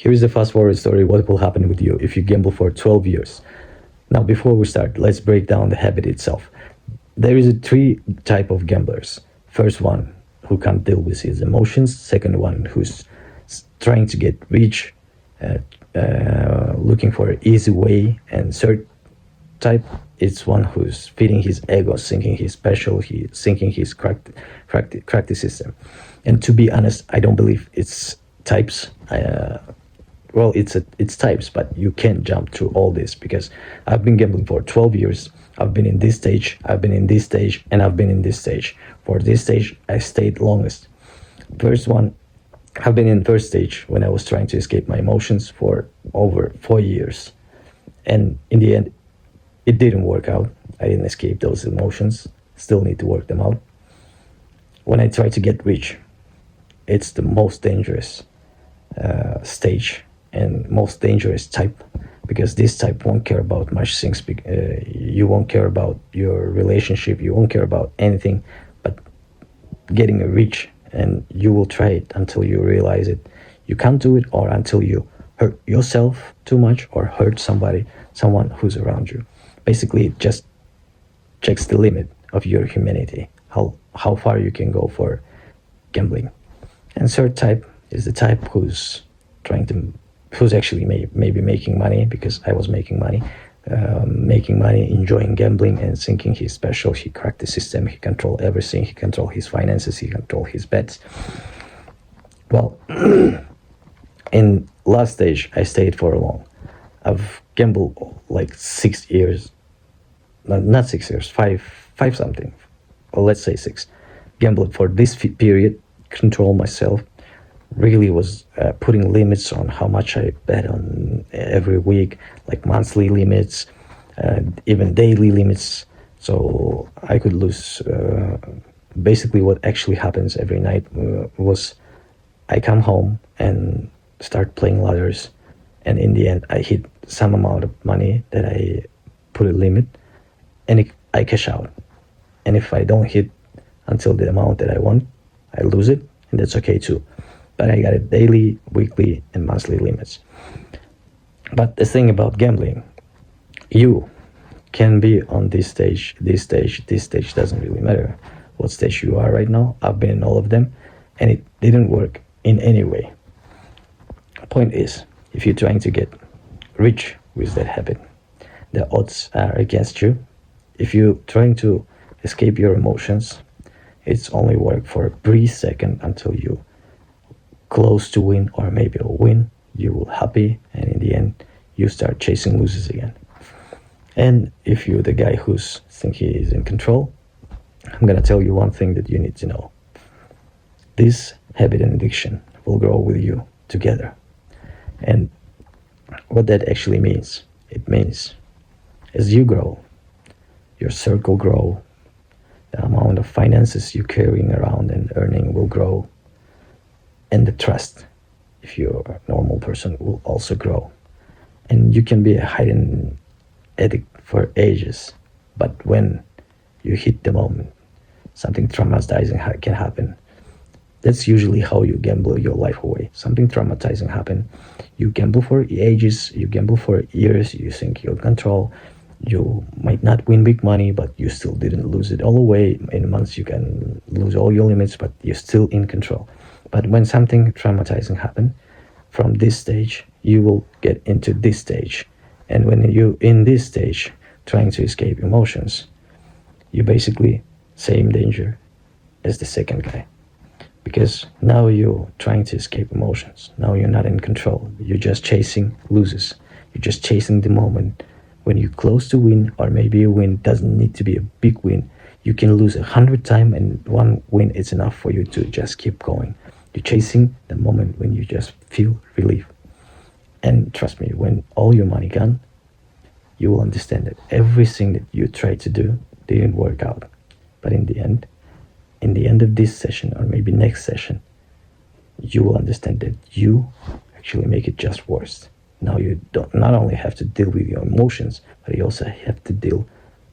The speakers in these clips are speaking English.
here is the fast forward story. What will happen with you if you gamble for 12 years? Now, before we start, let's break down the habit itself. There is a three type of gamblers. First one, who can't deal with his emotions. Second one, who's trying to get rich, looking for an easy way. And third type, it's one who's feeding his ego, thinking he's special, thinking he's cracked the system. And to be honest, I don't believe it's types. Well, it's types, but you can't jump through all this, because I've been gambling for 12 years. I've been in this stage, I've been in this stage, and I've been in this stage. For this stage, I stayed longest. First one, I've been in first stage when I was trying to escape my emotions for over 4 years. And in the end, it didn't work out. I didn't escape those emotions, still need to work them out. When I try to get rich, it's the most dangerous stage and most dangerous type, because this type won't care about much things. You won't care about your relationship, you won't care about anything but getting rich, and you will try it until you realize it. You can't do it, or until you hurt yourself too much or hurt someone who's around you. Basically, it just checks the limit of your humanity, how far you can go for gambling. And third type is the type who's actually maybe making money, because I was making money, enjoying gambling and thinking he's special, he cracked the system, he control everything, he control his finances, he control his bets. Well, in last stage, I stayed for long. I've gambled like 6 years, not 6 years, five something, or let's say 6. Gambled for this period, control myself, really was putting limits on how much I bet on every week, like monthly limits, even daily limits, so I could lose. Basically, what actually happens every night was I come home and start playing ladders, and in the end I hit some amount of money that I put a limit, and I cash out. And if I don't hit until the amount that I want, I lose it, and that's okay too. But I got it daily, weekly, and monthly limits. But the thing about gambling, you can be on this stage doesn't really matter what stage you are right now. I've been in all of them, and it didn't work in any way. Point is, if you're trying to get rich with that habit, the odds are against you. If you're trying to escape your emotions, it's only work for a brief second until you close to win, or maybe a win. You will happy, and in the end you start chasing losers again. And if you're the guy who's think he is in control, I'm gonna tell you one thing that you need to know. This habit and addiction will grow with you together. And what that actually means, it means as you grow, your circle grow, the amount of finances you're carrying around and earning will grow, and the trust, if you're a normal person, will also grow. And you can be a hidden addict for ages, but when you hit the moment, something traumatizing can happen. That's usually how you gamble your life away. Something traumatizing happen. You gamble for ages, you gamble for years, you think you'll control. You might not win big money, but you still didn't lose it all away. In months you can lose all your limits, but you're still in control. But when something traumatizing happen, from this stage, you will get into this stage. And when you in this stage, trying to escape emotions, you basically same danger as the second guy. Because now you're trying to escape emotions. Now you're not in control. You're just chasing losers. You're just chasing the moment. When you're close to win, or maybe a win doesn't need to be a big win. You can lose 100 times, and one win is enough for you to just keep going. You're chasing the moment when you just feel relief. And trust me, when all your money gone, you will understand that everything that you tried to do didn't work out. But in the end of this session, or maybe next session, you will understand that you actually make it just worse. Now you don't not only have to deal with your emotions, but you also have to deal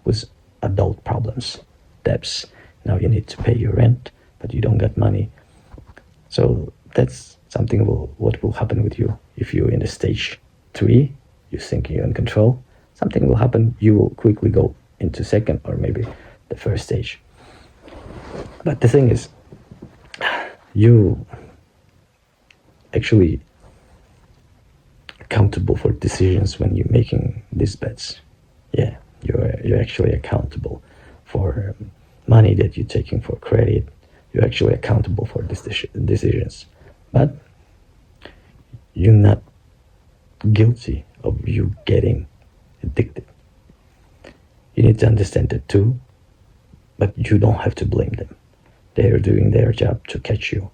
with adult problems, debts. Now you need to pay your rent, but you don't get money. So that's something what will happen with you If you're in the stage 3, you think you're in control, something will happen. You will quickly go into second or maybe the first stage. But the thing is, you actually accountable for decisions when you're making these bets. Yeah, you're actually accountable for money that you're taking for credit. You're actually accountable for these decisions. But you're not guilty of you getting addicted. You need to understand that too, but you don't have to blame them. They are doing their job to catch you.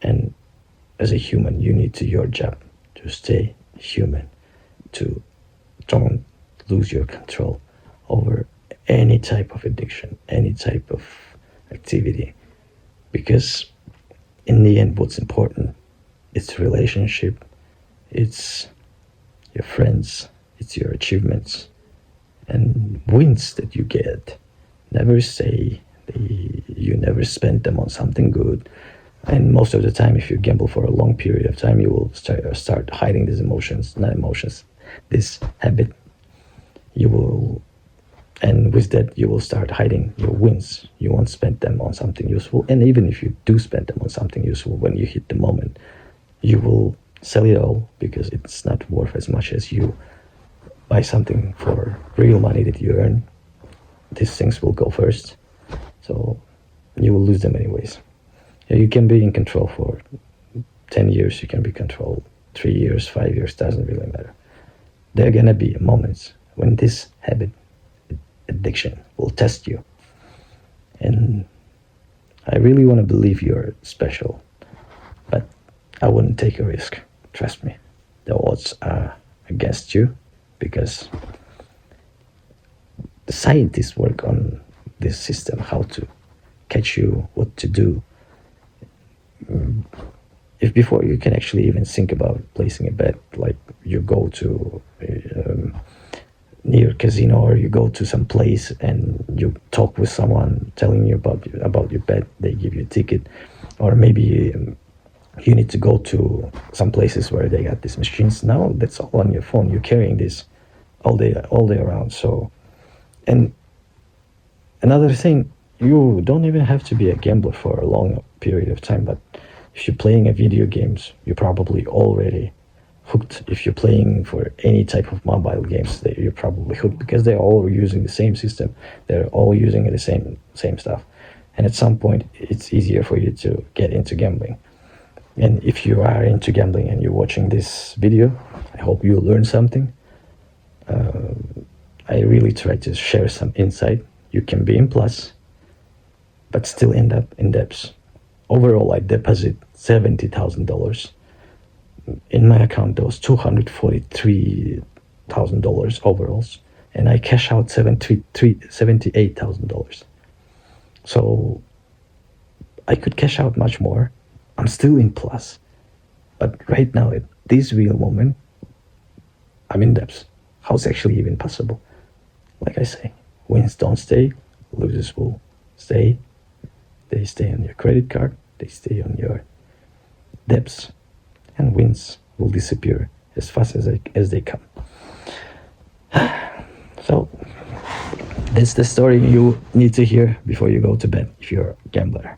And as a human, you need to your job to stay human, to don't lose your control over any type of addiction, any type of activity. Because in the end, what's important, it's relationship, it's your friends, it's your achievements and wins that you get. Never say you never spend them on something good. And most of the time, if you gamble for a long period of time, you will start hiding these emotions, not emotions, this habit. You will, and with that, you will start hiding your wins. You won't spend them on something useful. And even if you do spend them on something useful, when you hit the moment, you will sell it all because it's not worth as much as you buy something for real money that you earn. These things will go first. So you will lose them anyways. Yeah, you can be in control for 10 years, you can be controlled 3 years, 5 years, doesn't really matter. There are gonna be moments when this habit, addiction, will test you. And I really want to believe you're special, but I wouldn't take a risk. Trust me. The odds are against you because the scientists work on this system, how to catch you, what to do. If before you can actually even think about placing a bet, like you go to near casino or you go to some place and you talk with someone telling you about your bet, they give you a ticket, or maybe you need to go to some places where they got these machines. Now that's all on your phone. You're carrying this all day around. So, and another thing, you don't even have to be a gambler for a long period of time, but if you're playing a video games, you're probably already hooked. If you're playing for any type of mobile games, you're probably hooked because they're all using the same system. They're all using the same stuff. And at some point, it's easier for you to get into gambling. And if you are into gambling and you're watching this video, I hope you learn something. I really try to share some insight. You can be in plus, but still end up in debts. Overall, I deposit $70,000. In my account, there was $243,000 overalls, and I cash out $78,000. So I could cash out much more. I'm still in plus, but right now, at this real moment, I'm in debts. How's actually even possible? Like I say, wins don't stay, losers will stay. They stay on your credit card, they stay on your debts, and wins will disappear as fast as they come. So that's the story you need to hear before you go to bed if you're a gambler.